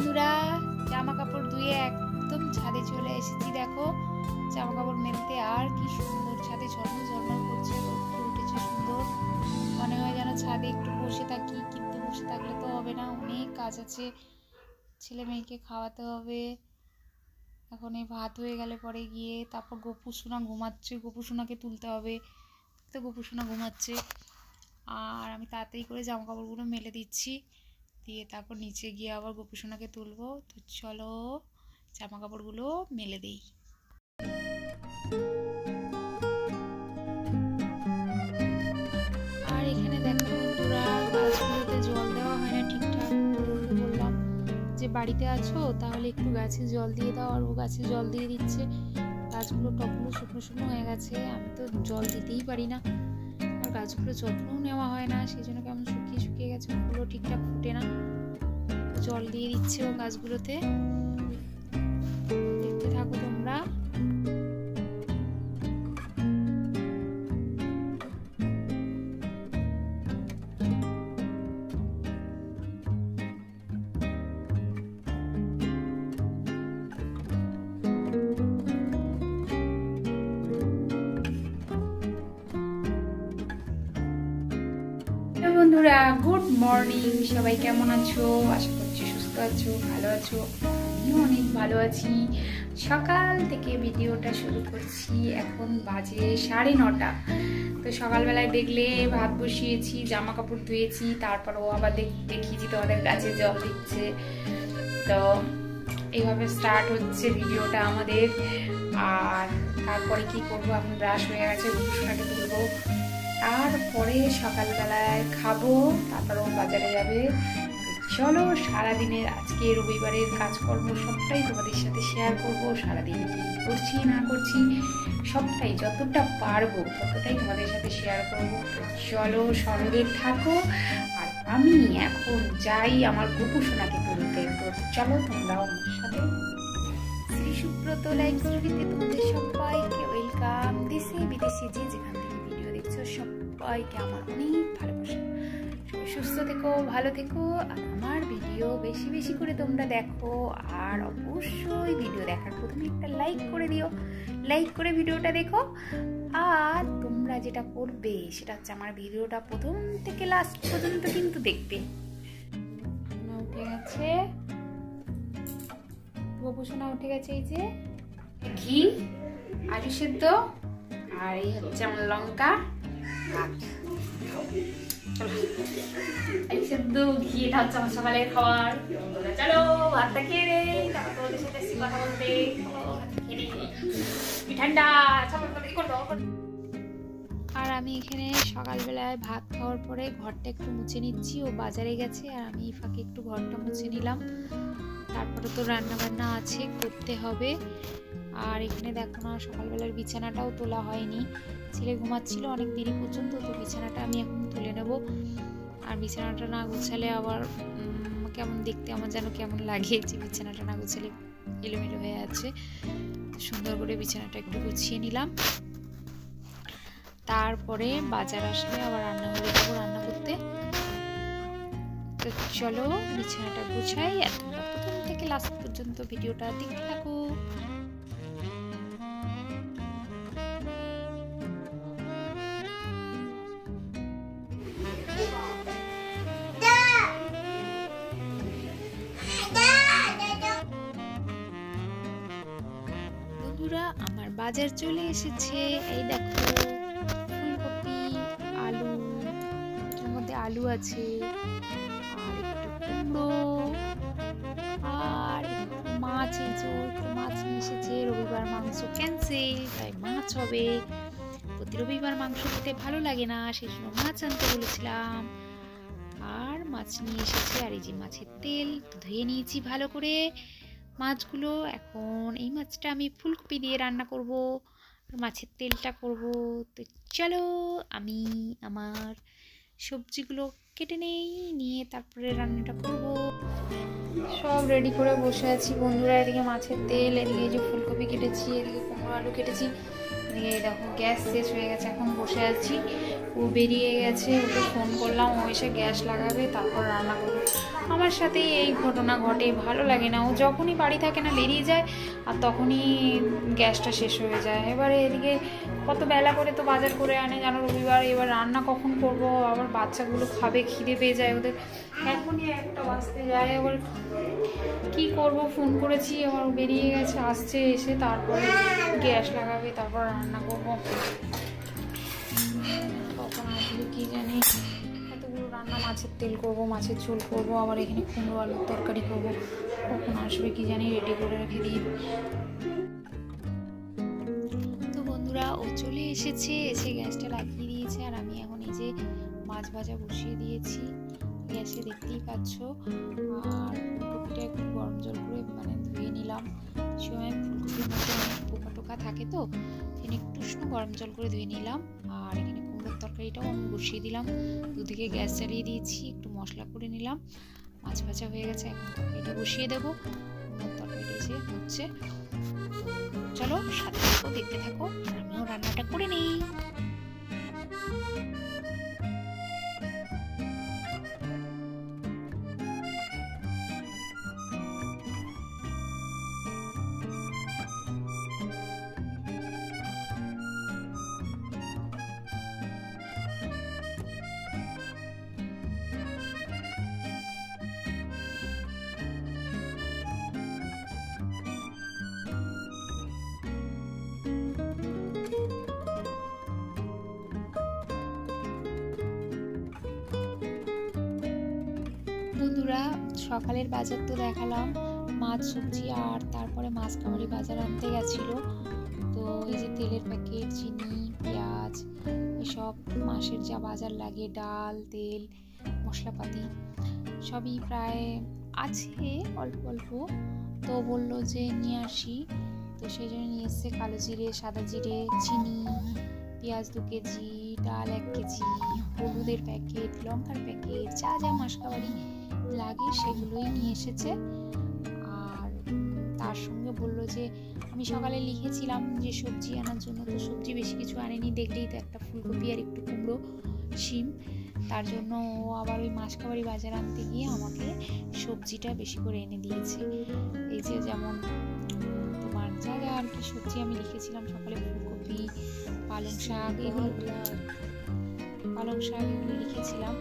বন্ধুরা, জামা কাপড় ধুয়ে একদম ছাদে চলে এসেছি। দেখো জামা কাপড় মেলতে, আর কি সুন্দর ছাদে ঝলমল ঝলমল করছে, উঠেছে সুন্দর। মনে হয় যেন ছাদে একটু বসে থাকি, কিন্তু বসে থাকলে তো হবে না, অনেক কাজ আছে। ছেলে মেয়েকে খাওয়াতে হবে। এখন এই ভাত হয়ে গেলে পরে গিয়ে তারপর গোপুসোনা ঘুমাচ্ছে, গোপুসোনাকে তুলতে হবে। তো গোপুসোনা ঘুমাচ্ছে, আর আমি তাড়াতাড়ি করে জামা কাপড়গুলো মেলে দিচ্ছি, দিয়ে তারপর নিচে গিয়ে আবার গোপুসোনাকে তুলবো। তো চলো জামা কাপড়গুলো মেলে দিই। আর এখানে দেখো বন্ধুরা, গাছগুলোতে জল দেওয়া হয় না ঠিকঠাক। ওকে বললাম যে বাড়িতে আছো তাহলে একটু গাছে জল দিয়ে দাও, আর ও গাছে জল দিয়ে দিচ্ছে। গাছগুলো টপগুলো শুকনো শুকনো হয়ে গেছে, আমি তো জল দিতেই পারি না, আর গাছগুলো যত্নও নেওয়া হয় না, সেই জন্য কেমন শুকিয়ে শুকিয়ে গেছে, ফুলও ঠিকঠাক ফুটে না। জল দিয়ে দিচ্ছে ও গাছগুলোতে, দেখতে থাকো তোমরা। বন্ধুরা, গুড মর্নিং। সবাই কেমন আছো? আশা করছি সুস্থ আছো, ভালো আছো। আমিও অনেক ভালো আছি। সকাল থেকে ভিডিওটা শুরু করছি, এখন বাজে 9:30। তো সকালবেলায় দেখলে ভাত বসিয়েছি, জামা কাপড় ধুয়েছি, তারপরও আবার দেখিয়েছি তোমাদের গাছে জল দিচ্ছে। তো এইভাবে স্টার্ট হচ্ছে ভিডিওটা আমাদের। আর তারপরে কি করবো, এখন ব্রাশ হয়ে গেছে, গোপুসোনাকে তুলবো, তারপরে সকালবেলায় খাবো, তারপরও বাজারে যাবে। চলো সারাদিনের আজকে রবিবারের কাজকর্ম সবটাই তোমাদের সাথে শেয়ার করবো। সারাদিন কি করছি না করছি সবটাই, যতটা পারবো ততটাই তোমাদের সাথে শেয়ার করবো। চলো সঙ্গে থাকো, আর আমি এখন যাই আমার গোপুসোনাকে তুলতে। তো চলো তোমরাও আমার সাথে। শ্রী সুব্রত লাইফ স্টোরিতে তোমাদের সবাইকে ওয়েলকাম। দেশে বিদেশে যে যেখান থেকে ভিডিও দেখছো সবাইকে আমার অনেক ভালোবাসা। সুস্থ থেকো, ভালো থেকো, আর আমার ভিডিও বেশি বেশি করে তোমরা দেখো। আর অবশ্যই ভিডিও দেখার প্রথমে একটা লাইক করে দিও, লাইক করে ভিডিওটা দেখো। আর তোমরা যেটা করবে সেটা হচ্ছে আমার ভিডিওটা প্রথম থেকে লাস্ট পর্যন্ত কিন্তু দেখবে। উঠে গেছে গোপুসোনা, উঠে গেছে। এই যে ঘি, আলু সেদ্ধ, আর এই হচ্ছে আমার লঙ্কা, আলু সেদ্ধ, ঘি, এটা হচ্ছে আমার সকালের খাবার। চলো ভাতটা খেয়ে রে, তারপর ওদের সাথে কথা বলতে। ঠান্ডা। আর আমি এখানে সকালবেলায় ভাত খাওয়ার পরে ঘরটা একটু মুছে নিচ্ছি। ও বাজারে গেছে, আর আমি ফাঁকে একটু ঘরটা মুছে নিলাম। তারপরে তো রান্না বান্না আছে, করতে হবে। আর এখানে দেখো না, সকালবেলার বিছানাটাও তোলা হয়নি, ছেলে ঘুমাচ্ছিল অনেক দেরি পর্যন্ত। তো বিছানাটা আমি এখন তুলে নেব। আর বিছানাটা না গুছালে আবার কেমন দেখতে আমার যেন কেমন লাগে, যে বিছানাটা না গুছালে এলোমেলো হয়ে আছে। সুন্দর করে বিছানাটা একটু গুছিয়ে নিলাম। তারপরে বাজার আসলে আবার রান্নাঘরে যাবো রান্না করতে। তো চলো বিছানাটা গুছাই, আর তোমরা প্রথম থেকে লাস্ট পর্যন্ত ভিডিওটা দেখতে থাকো। বন্ধুরা, আমার বাজার চলে এসেছে। এই দেখো ফুলকপি, আলু, এর মধ্যে আলু আছে, আর একটু কুমড়ো, আর একটু মাছ। এই যে একটু মাছ নিয়ে এসেছে। রবিবার মাংস ক্যান্সেল, তাই মাছ হবে। প্রতি রবিবার মাংস খেতে ভালো লাগে না, সেই জন্য মাছ আনতে বলেছিলাম। আর মাছ নিয়ে এসেছে, আর এই যে মাছের তেল ধুয়ে নিয়েছি ভালো করে মাছগুলো। এখন এই মাছটা আমি ফুলকপি দিয়ে রান্না করব, আর মাছের তেলটা করব। তো চলো আমি আমার সবজিগুলো কেটে নিয়ে তারপরে রান্নাটা করব। সব রেডি করে বসে আছি বন্ধুরা। এদিকে মাছের তেল, এদিকে যে ফুলকপি কেটেছি, এদিকে কুমড়ো আলু কেটেছি, এদিকে দেখো গ্যাস শেষ হয়ে গেছে। এখন বসে আছি ও বেরিয়ে গেছে, ওকে ফোন করলাম, ও এসে গ্যাস লাগাবে, তারপর রান্না করবে। আমার সাথেই এই ঘটনা ঘটে, ভালো লাগে না। ও যখনই বাড়ি থাকে না বেরিয়ে যায়, আর তখনই গ্যাসটা শেষ হয়ে যায়। এবারে এদিকে কত বেলা করে তো বাজার করে আনে জানো রবিবার, এবার রান্না কখন করব, আবার বাচ্চাগুলো খাবে, খিদে পেয়ে যায় ওদের, এখনই 1টা বাজতে যায়। এবার কি করব, ফোন করেছি, আবার বেরিয়ে গেছে, আসছে, এসে তারপরে গ্যাস লাগাবে, তারপর রান্না করব। কখন আসবে কি জানি, এতগুলো রান্না, মাছের তেল করব, মাছের ঝোল করব, আবার এখানে কুমড়ো আলুর তরকারি করব, কখন আসবে কি জানি, রেডি করে রেখে দিই। তো বন্ধুরা, ও চলে এসেছে, এসে গ্যাসটা লাগিয়ে দিয়েছে, আর আমি এখন এই যে মাছ ভাজা বসিয়ে দিয়েছি গ্যাসে, দেখতেই পাচ্ছ। আর ফুলকপিটা একটু গরম জল করে মানে ধুয়ে নিলাম। সময় ফুলকপির মধ্যে অনেক পোকা টোকা থাকে, তো এখানে একটু উষ্ণ গরম জল করে ধুয়ে নিলাম। আর এখানে কুমড়োর তরকারিটাও আমি বসিয়ে দিলাম, দুদিকে গ্যাস জ্বালিয়ে দিয়েছি, একটু মশলা করে নিলাম। মাছ ভাজা হয়ে গেছে, এখন তরকারিটা বসিয়ে দেবো। কুমড়োর তরকারিটা এসে হচ্ছে, চলো সাথে থাকো, দেখতে থাকো, আর আমিও রান্নাটা করে নিই। বন্ধুরা, সকালের বাজার তো দেখালাম, মাছ সবজি, আর তারপরে মাছ কামারি বাজার আনতে গেছিল। তো এই যে তেলের প্যাকেট, চিনি, পেঁয়াজ, এসব মাসের যা বাজার লাগে, ডাল, তেল, মশলাপাতি সবই প্রায় আছে, অল্প অল্প। তো বললো যে নিয়ে আসি, তো সেই জন্য নিয়ে এসছে কালো জিরে, সাদা জিরে, চিনি, পেঁয়াজ 2 কেজি, ডাল 1 কেজি, হলুদের প্যাকেট, লঙ্কার প্যাকেট, যা যা মাসকাবারি লাগে সেগুলোই নিয়ে এসেছে। আর তার সঙ্গে বললো যে আমি সকালে লিখেছিলাম যে সবজি আনার জন্য, তো সবজি বেশি কিছু আনেনি, দেখলেই তো একটা ফুলকপি আর একটু কুমড়ো, শিম। তার জন্য ও আবার ওই মাসকাবারি বাজার আনতে গিয়ে আমাকে সবজিটা বেশি করে এনে দিয়েছে। এই যে যেমন তোমার যা যা আর কি সবজি আমি লিখেছিলাম সকালে, ফুলকপি, পালং শাক, এগুলো লিখেছিলাম,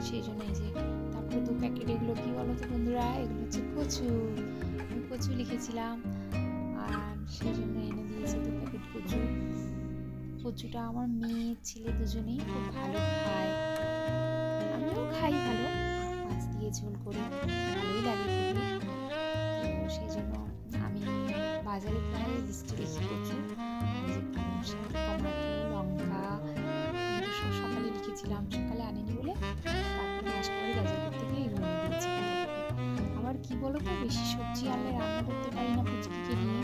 সেই জন্য এই যে। তারপরে 2 প্যাকেট, এগুলো কি বলো তো বন্ধুরা, এগুলো হচ্ছে কচু, আমি কচু লিখেছিলাম, আর সেই জন্য এনে দিয়েছে 2 প্যাকেট কচু। কচুটা আমার মেয়ে ছেলে দুজনেই খুব ভালো খায়, আমিও খাই ভালো, মাছ দিয়ে ঝোল করে ভালোই লাগে খুবই। তো সেই জন্য আমি বাজারে প্রায় লিস্টে লিখি কচু, টমেটো, লঙ্কা, সব সকালে লিখেছিলাম, সকালে আনেনি বলে তারপরে মাসকাবারি বাজার করতে গিয়ে এগুলো এনে দিয়েছি। আবার কি বলো তো, বেশি সবজি আনলে রান্না করতে পারি না পুচকিকে নিয়ে,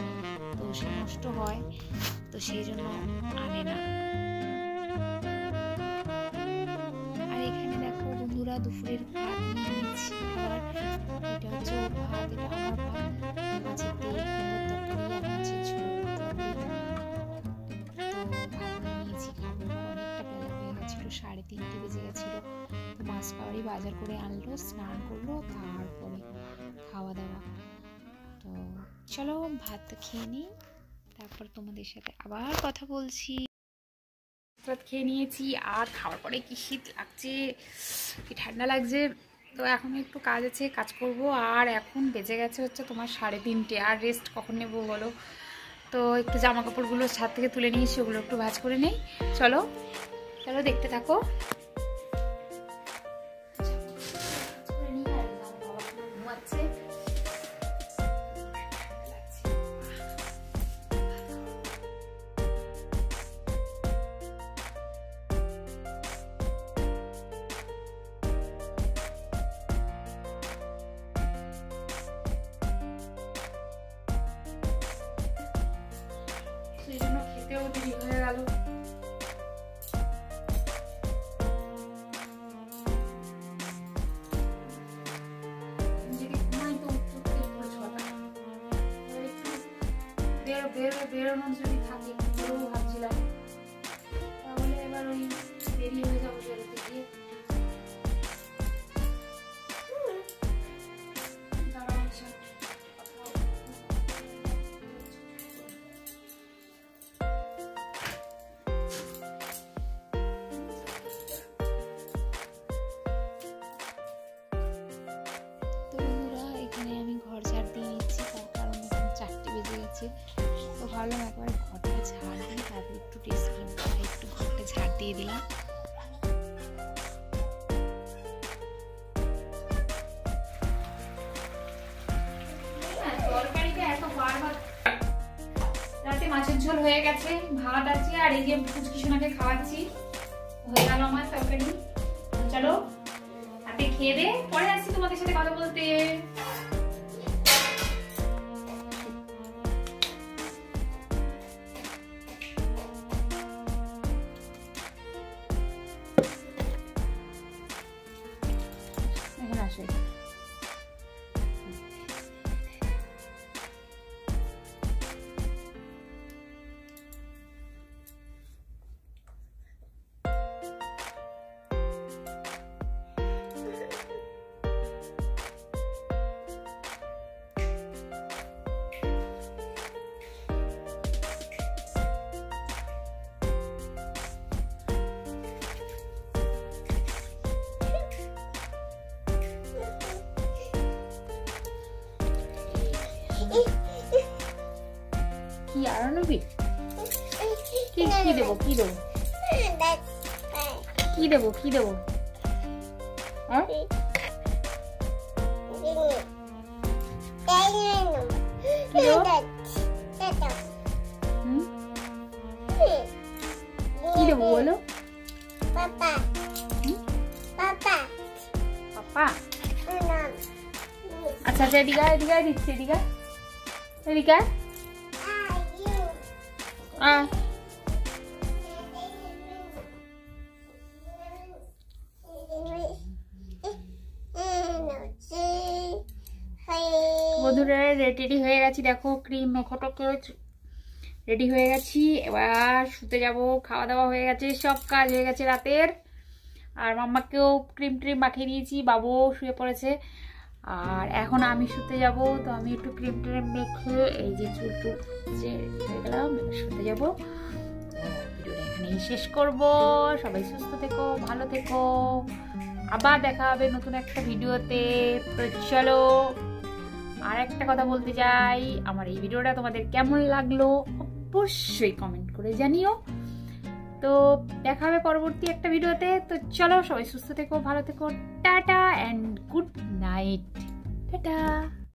তো সে নষ্ট হয়, তো সেই জন্য আনে না। আর এখানে দেখো বন্ধুরা, দুপুরের ভাত নিয়ে নিচ্ছি। আবার এটা হচ্ছে ভাত, এটা আমার ভাত, মাছের তেল, কুমড়োর তরকারি আর মাছের ঝোল, ছিল 3:30 বেজে গেছিল। তো মাসকাবারি বাজার করে আনলো, স্নান করলো, তারপরে খাওয়া দাওয়া। তো চলো ভাতটা খেয়ে নিই, তারপর তোমাদের সাথে আবার কথা বলছি। ভাত খেয়ে নিয়েছি, আর খাওয়ার পরে কি শীত লাগছে, কি ঠান্ডা লাগছে। তো এখন একটু কাজ আছে, কাজ করব। আর এখন বেজে গেছে হচ্ছে তোমার 3:30, আর রেস্ট কখন নেবো বলো। তো একটু জামা কাপড়গুলো ছাদ থেকে তুলে নিয়েছি, ওগুলো একটু ভাঁজ করে নেই। চলো চলো দেখতে থাকো। সেই জন্য খেতেও দেরি হয়ে গেল। বেরোনোর যদি থাকে, বেরোবো ভাবছিলাম, তাহলে এবার তাড়াতাড়ি দেরি হয়ে যাবে বেরোতে গিয়ে। তো ভাবলাম একবারে ঘরটা ঝাড় দিয়ে তারপর একটু টেস্ট একটু ঘরটা ঝাড় দিয়ে দিলাম। তরকারিটা এত বারবার রাতে মাছের ঝোল হয়ে গেছে, ভাত আছে, আর এই যে পুচকি সোনাকে খাওয়াচ্ছি, হয়ে গেল আমার তরকারি। চলো হাতে খেয়ে দে, পরে আসছি তোমাদের সাথে কথা বলতে। কি আর নবি কি কি দেবো কি দেবো কি দেবো কি দেবো হ্যাঁ কি দেবো বলো? পাপা পাপা পাপা। আচ্ছা আচ্ছা এদিকে এদিকে দিচ্ছি, এদিকে এদিকে বন্ধুরা রেডি হয়ে গেছি, দেখো ক্রিম মেখোটকে রেডি হয়ে গেছি। এবার শুতে যাব, খাওয়া দাওয়া হয়ে গেছে, সব কাজ হয়ে গেছে রাতের। আর মাম্মাকেও ক্রিম ট্রিম মাখিয়ে দিয়েছি, বাবুও শুয়ে পড়েছে। আর এখন আমি শুতে যাব, তো আমি একটু ক্রিম ট্রিম মেখে এই যে চুল টুল যে হয়ে গেলাম, শুতে যাব। ভিডিওটা এখানেই শেষ করব। সবাই সুস্থ থেকো, ভালো থেকো, আবার দেখা হবে নতুন একটা ভিডিওতে। তো চলো, আর একটা কথা বলতে চাই, আমার এই ভিডিওটা তোমাদের কেমন লাগলো অবশ্যই কমেন্ট করে জানিও। তো দেখা হবে পরবর্তী একটা ভিডিওতে। তো চলো, সবাই সুস্থ থেকো, ভালো থেকো, tata and good night. Tata.